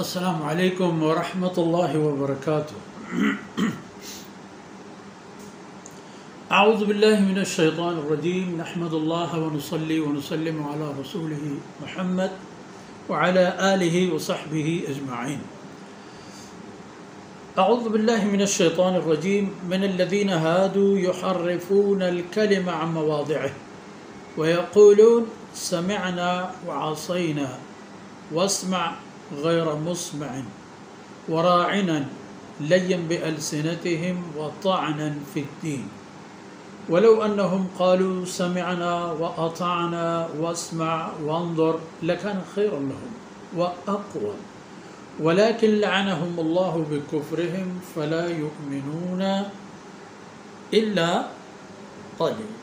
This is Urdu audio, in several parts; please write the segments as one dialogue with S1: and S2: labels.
S1: السلام عليكم ورحمة الله وبركاته. أعوذ بالله من الشيطان الرجيم. نحمد الله ونصلي ونسلم على رسوله محمد وعلى آله وصحبه أجمعين. أعوذ بالله من الشيطان الرجيم. من الذين هادوا يحرفون الكلم عن مواضعه ويقولون سمعنا وعصينا واسمع غير مسمع وراعنا ليا بألسنتهم وطعنا في الدين ولو أنهم قالوا سمعنا وأطعنا واسمع وانظر لكان خيرا لهم وأقوى ولكن لعنهم الله بكفرهم فلا يؤمنون إلا قليلا.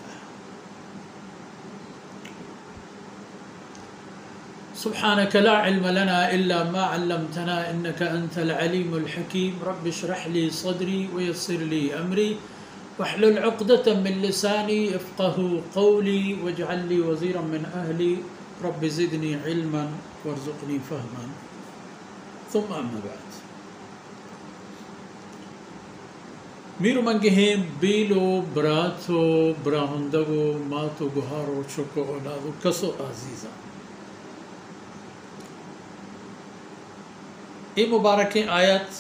S1: سبحانك لا علم لنا إلا ما علمتنا إنك أنت العليم الحكيم. رب اشرح لي صدري ويسر لي أمري واحلل عقدة من لساني يفقه قولي واجعل لي وزيرا من أهلي رب زدني علما وارزقني فهما. ثم أما بعد. میرو منگهم بیلو براتو براهندگو ماتو گهارو چکو اولادو کسو عزیزا. یہ مبارک آیت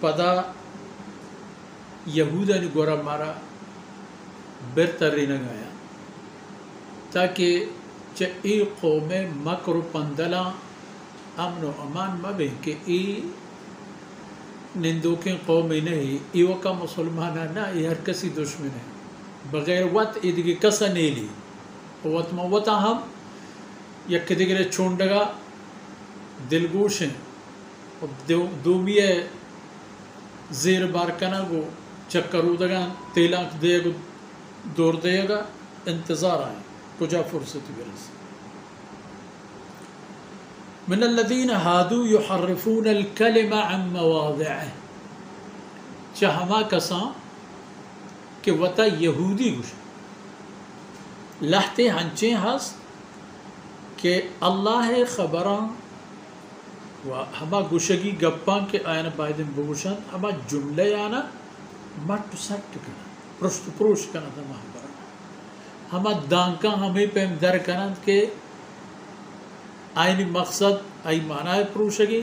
S1: پدا یہودا نے گورا مارا برتری نگایا تاکہ ای قوم مکر و پندلا امن و امان مبے کہ ای نندوکیں قوم نہیں ای وکا مسلمانا نا ای ہر کسی دشمن ہے بغیر وط ایدگی کسا نیلی وط موتا ہم یک دیگر چونڈگا دلگوش ہیں دومیہ زیر بارکنا گو چکرو دگان تیلانک دے گو دور دے گا انتظار آئیں کجا فرصتی برس. من الذین ہادو یحرفون الکلم عن مواضعه چہما کساں کہ وطا یہودی گوش لہتے ہنچیں ہست کہ اللہ خبراں و ہما گوشگی گپاں کے آئین بائدن بگوشن ہما جملے آنا مٹ سٹ کنا پرشت پروش کنا تھا محبرا ہما دانکاں ہمیں پہم در کنند کہ آئینی مقصد آئی معنی پروشگی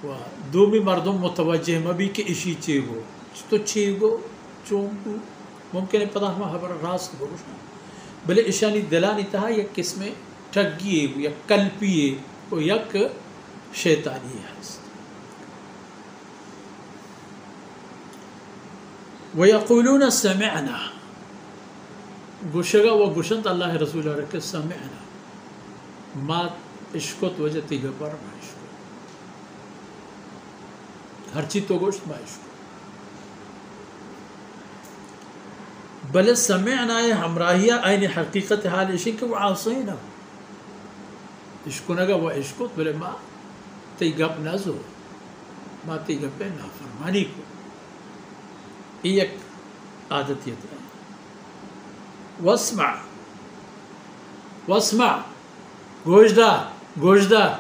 S1: و دومی مردم متوجہ مبی کہ اشی چیگو تو چیگو چونکو ممکن ہے پتہ ہما حبر راست بگوشن بلے اشانی دلانی تہا یک قسم ٹھگیے یا کلپیے و یک شیطانی هست. ويقولون سمعنا گوشگا و گوشند اللہ رسول رکھ سمعنا ما اشکت وجہ تیگا پر ما اشکت ہر چیز تو گوشت ما اشکت بلے سمعنا ہمراہیہ آئین حقیقت حال اشی کہ وہ عاصینا اشکنگا و اشکت بلے ما تی گپ نازو ما تی گپ نافرمانی کو ایک عادت یہ ہے. واسمع واسمع گوشدار گوشدار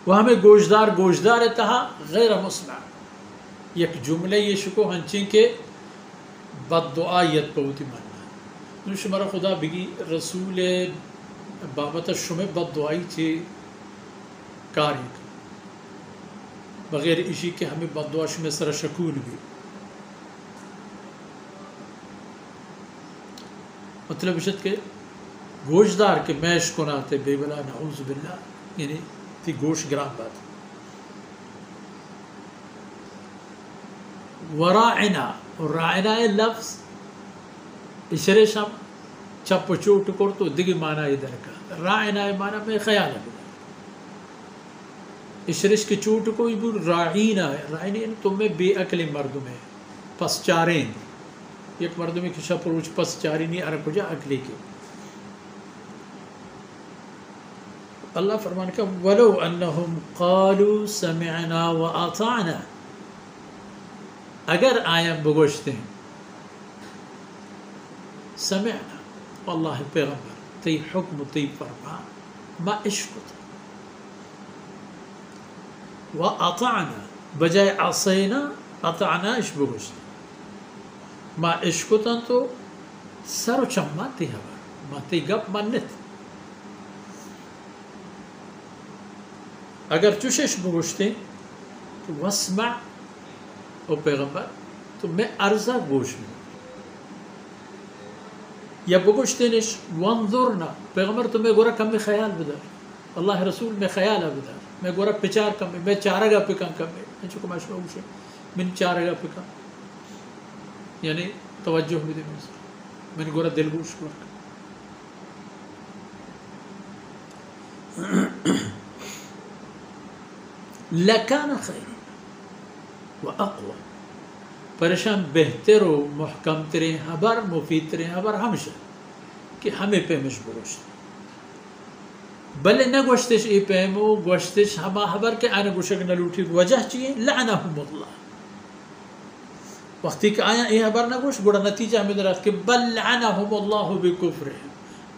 S1: وہ ہمیں گوشدار تہا غیر مسمع یک جملے یہ شکو ہنچیں کہ بد دعائیت پوتی ماننا ہے شمارا خدا بگی رسول بابت شمع بد دعائی چھے کاری بغیر اشی کہ ہمیں بددعاش میں سر شکول بھی مطلب اشت کہ گوشدار کے میش کناتے بے بلا نعوذ باللہ یعنی تھی گوش گرام بات. وراعنا اور راعنا لفظ اشرے شام چپ چوٹ کرتو دگی معنی ادھر کا راعنا معنی میں خیال ہے اشرش کے چوٹ کوئی بھی راعینا ہے راعینا تمہیں بے عقلی مردم ہے پس چارین ایک مردم کی شپروچ پس چارینی عرق جا عقلی کے اللہ فرمان کا ولو انہم قالوا سمعنا واطعنا اگر آیا بگوشتے ہیں سمعنا واللہ پیغمبر تی حکم تی فرمان ما اشکت وأطعنا بجائے عصینا اطعنا اش بگوشت ما اشکتن تو سر و چماتی ہوا ماتی گپ منت اگر چوشش بگوشتے تو واسمع او پیغمبر تو میں ارزا گوش میں یا بگوشتے نش وانظرنا پیغمبر تو میں گورا کم میں خیال بدار اللہ رسول میں خیال بدار میں گورا پچار کم میں چارگا پکان کم میں چکو ماشما گوشے من چارگا پکان یعنی توجہ بھی دے میں گورا دل گوش گورا لکان خیر و اقوى پریشان بہتر و محکم ترین خبر مفید ترین خبر ہمشہ کہ ہمیں پیمش بروشت بلے نہ گوشتش ای پیمو گوشتش ہما خبر کے آنے گوشک نہ لوٹی وجہ چیئے لعنہم اللہ وقتی کہ آیا ای خبر نہ گوش گوڑا نتیجہ ہمیں درات کہ بل لعنہم اللہ بکفرہم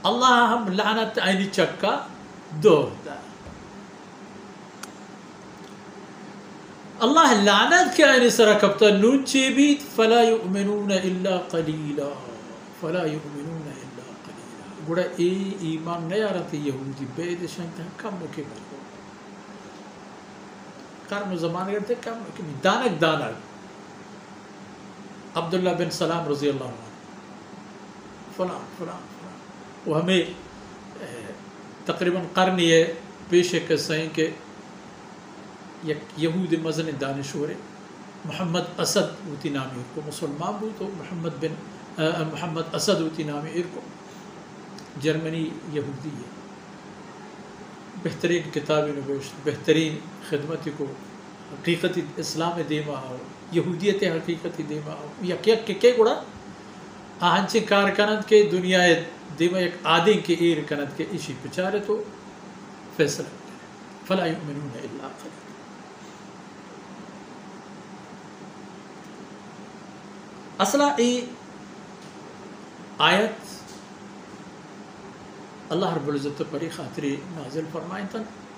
S1: اللہ ہم لعنت آئینی چکا دور دا اللہ لعنت کے آئین سرا کبتا نون چی بیت فلا یؤمنون الا قلیلا فلا یؤمنون الا قلیلا گوڑا ای ایمان نیا رہتی یہودی بید شنگتا کم مکی برکو قرن و زمان کرتے کم مکی دانک دانک عبداللہ بن سلام رضی اللہ عنہ فلان فلان فلان وہ ہمیں تقریباً قرن یہ پیش قصہیں کہ یک یہود مزن دانشور محمد اسد ہوتی نامی کو مسلمان بھی تو محمد اسد ہوتی نامی کو جرمنی یہودی ہے بہترین کتابی نوشت بہترین خدمتی کو حقیقت اسلام دیما ہو یہودیت حقیقت دیما ہو یک کے گوڑا آہنچے کار کنند کے دنیا دیما یک آدھیں کے ایر کنند کے اسی پچارے تو فیصلہ فلا یؤمنون الا قلیلا اصلا ای آیت اللہ رب العزت پری خاطری نازل فرمائیں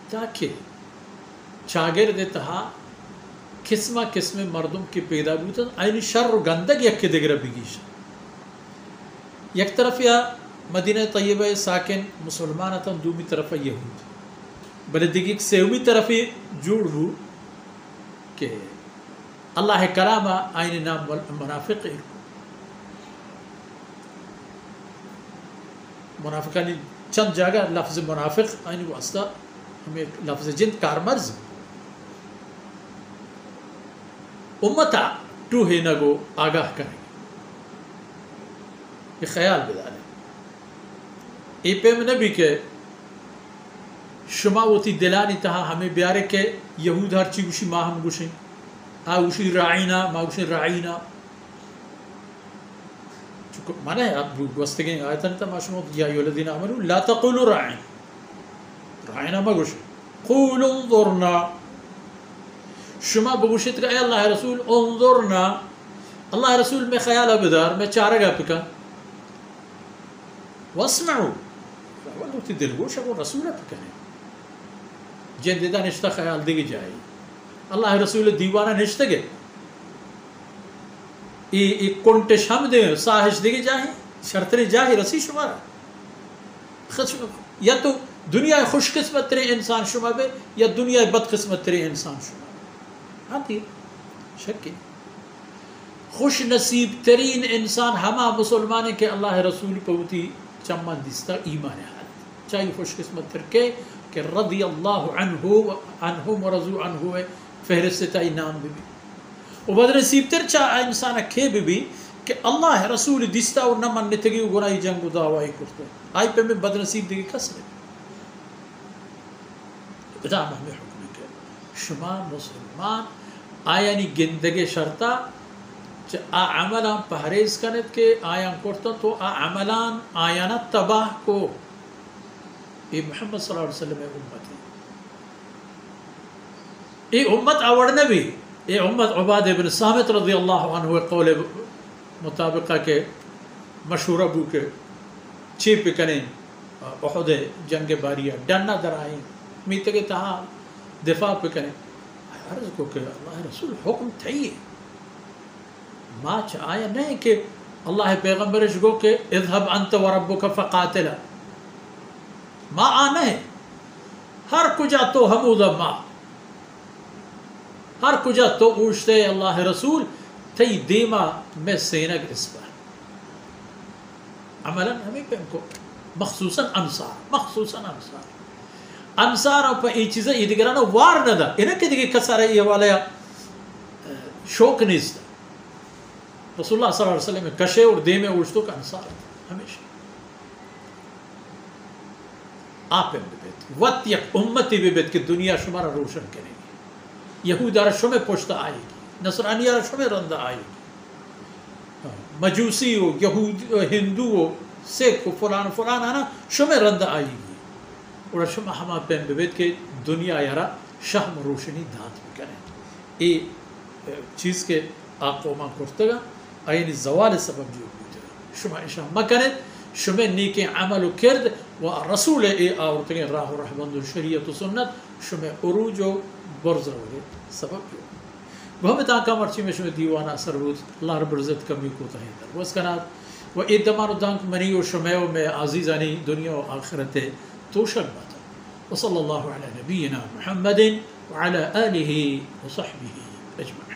S1: تاکہ چاگر تہا قسمہ قسم مردم کی پیدا بوتن آئینی شر و گندگ یک کے دگر بگیش یک طرف یا مدینہ طیبہ ساکن مسلمانتاں دومی طرف یہود بلے دیگی سیومی طرف جوڑ ہو کہ اللہ کلامہ آئین نام منافق منافقانی چند جگہ لفظ منافق آئین واسطہ ہمیں لفظ جن کارمرز امتا تو ہے نگو آگاہ کریں یہ خیال بدارے ای پیم نبی کے شما وتی دلانی تہا ہمیں بیارے کہ یہود ہر چی گوشی ماہم گوشیں اوشی رعینا ما اوشی رعینا معنی ہے اب گوستگیں آیتاً تا ما شما یا ایو الذین آمنوا لا تقولوا رعین رعینا ما گوشی قولوا انظرنا شما بگوشت کہ اے اللہ رسول انظرنا اللہ رسول میں خیال بدار میں چارگا پکا واسمعوا ولو تی دل گوش اگر رسول پکنے جن دیدہ نشتہ خیال دیگی جائے اللہ رسول دیوانہ نشتے گے ای کنٹش ہم دے ساہش دیگے جاہیں شرطر جاہی رسی شمارا یا تو دنیا خوش قسمت ترے انسان شما بے یا دنیا بد قسمت ترے انسان شما ہاں تھی شکی خوش نصیب ترین انسان ہما مسلمان کے اللہ رسول پوتی چمن دستا ایمان حالت چاہیے خوش قسمت تر کے کہ رضی اللہ عنہم ورضو عنہ فہرست نام بھی و بدر نصیب تر چاہ انسان کھے بھی کہ اللہ رسول دستا اور نہ من تگی گناہی جنگ و دعوائی کرتے آئی پہ میں بدر نصیب دیگی کس لے بدا ہمیں حکم کہ شما مسلمان آیانی گندگی شرطا عملان پہریز کنت کے آیان کرتا تو عملان آیانا تباہ کو یہ محمد صلی اللہ علیہ وسلم امت ہے یہ امت آوڑنے بھی یہ امت عبادہ بن صامت رضی اللہ عنہ قول مطابقہ کے مشہور ابو کے چیپ کریں احد جنگ باریہ ڈنہ درائیں میتے کے تہاں دفاع پہ کریں عرض کو کہ اللہ رسول حکم تھئی ما آیا نہیں کہ اللہ پیغمبرش گو کہ اذهب انت وربک فقاتلا ما آنا ہے ہر کجا تو حمودا ما ہر کجا تو اوشتے اللہ رسول تھی دیما میں سینگ اس پر عملا ہمیں پہ ان کو مخصوصاً انصار پہ یہ چیزیں یہ دیگرانا وار نہ دا انہیں کہ دیگے کسارا یہ والا شوق نیست رسول اللہ صلی اللہ علیہ وسلم میں کشے اور دے میں اوشتوں کا انصار ہمیشہ آپ بیت وقت یک امتی بیت کہ دنیا شمارا روشن کرے گی یہود آرہ شمیں پوشتا آئے گی نصرانی آرہ شمیں رندہ آئے گی مجوسی ہو یہود ہندو ہو سکھ ہو فلان آنا شمیں رندہ آئے گی اور شمع ہما پہن بیت کہ دنیا یارا شہم روشنی دھات بکریں یہ چیز کے آقوما کرتگا آئینی زوال سبب جو ہوتے شمع اشاہ مکنت شمع نیک عمل و کرد و رسول ای آورتگیں راہ و رحمند و شریعت و سنت شمع عروج و برز رو سبب جو وہ ہمیں تاکہ مرچی میں شمع دیوانا اثر بود اللہ رب العزت کمی کو تحیدر وہ اس کا نات و ایدمان و دانک منی و شمع و میں عزیزانی دنیا و آخرت توشک باتا وصلی اللہ علی نبینا محمد وعلى آلہ وصحبہ اجمعین.